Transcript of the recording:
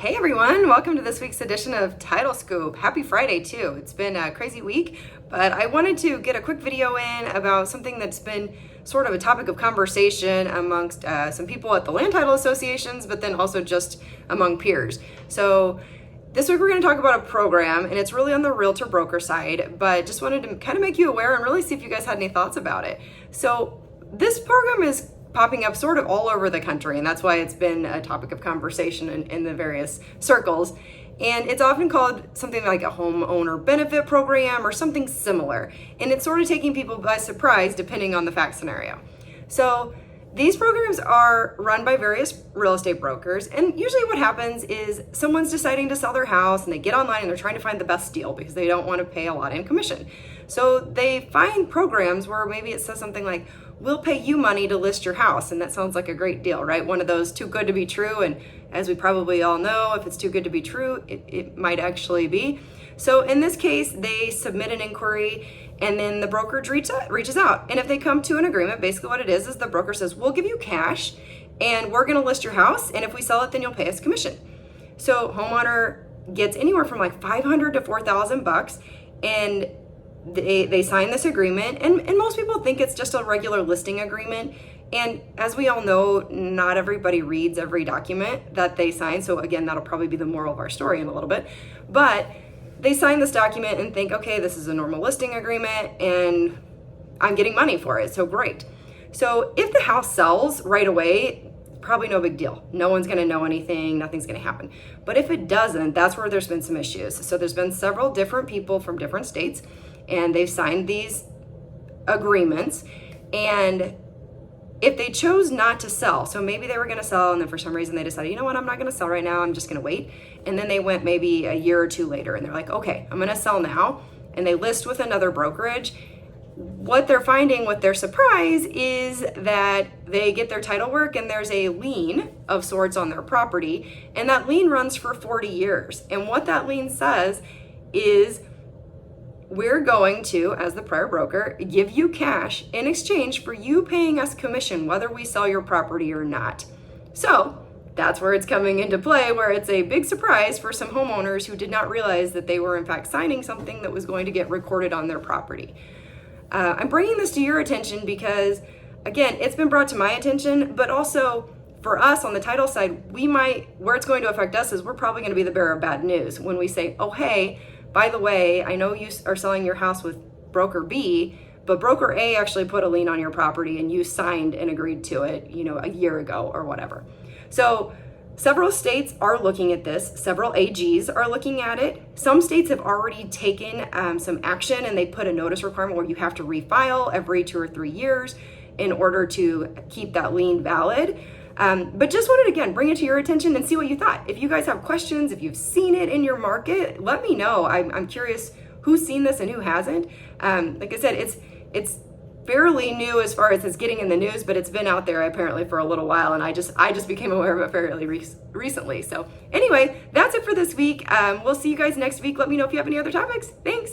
Hey everyone, welcome to this week's edition of Title Scoop. Happy Friday too. It's been a crazy week, but I wanted to get a quick video in about something that's been sort of a topic of conversation amongst some people at the land title associations, but then also just among peers. So this week we're going to talk about a program, and it's really on the realtor broker side, but just wanted to kind of make you aware and really see if you guys had any thoughts about it. So this program is popping up sort of all over the country, and that's why it's been a topic of conversation in the various circles. And it's often called something like a homeowner benefit program or something similar. And it's sort of taking people by surprise depending on the fact scenario. So these programs are run by various real estate brokers, and usually what happens is someone's deciding to sell their house and they get online and they're trying to find the best deal because they don't want to pay a lot in commission. So they find programs where maybe it says something like, we'll pay you money to list your house. And that sounds like a great deal, right? One of those too good to be true. And as we probably all know, if it's too good to be true, it might actually be. So in this case, they submit an inquiry and then the brokerage reaches out. And if they come to an agreement, basically what it is the broker says, we'll give you cash and we're going to list your house. And if we sell it, then you'll pay us commission. So homeowner gets anywhere from like $500 to $4,000, and they sign this agreement, and most people think it's just a regular listing agreement. And as we all know, not everybody reads every document that they sign. So again, that'll probably be the moral of our story in a little bit. But they sign this document and think, okay, this is a normal listing agreement and I'm getting money for it. So great. So if the house sells right away, probably no big deal. No one's going to know anything. Nothing's going to happen. But if it doesn't, that's where there's been some issues. So there's been several different people from different states, and they've signed these agreements. And if they chose not to sell, so maybe they were going to sell and then for some reason they decided, you know what, I'm not going to sell right now, I'm just going to wait. And then they went maybe a year or two later and they're like, okay, I'm going to sell now. And they list with another brokerage. What they're finding with their surprise is that they get their title work and there's a lien of sorts on their property. And that lien runs for 40 years. And what that lien says is, we're going to, as the prior broker, give you cash in exchange for you paying us commission, whether we sell your property or not. So that's where it's coming into play, where it's a big surprise for some homeowners who did not realize that they were in fact signing something that was going to get recorded on their property. I'm bringing this to your attention because, again, it's been brought to my attention, but also for us on the title side, where it's going to affect us is we're probably going to be the bearer of bad news when we say, oh, hey, by the way, I know you are selling your house with broker B, but broker A actually put a lien on your property and you signed and agreed to it, a year ago or whatever. So several states are looking at this. Several AGs are looking at it. Some states have already taken some action, and they put a notice requirement where you have to refile every 2 or 3 years in order to keep that lien valid. But just wanted to, again, bring it to your attention and see what you thought. If you guys have questions, if you've seen it in your market, let me know. I'm curious who's seen this and who hasn't. Like I said, it's fairly new as far as it's getting in the news, but it's been out there apparently for a little while, and I just became aware of it fairly recently. So anyway, that's it for this week. We'll see you guys next week. Let me know if you have any other topics. Thanks.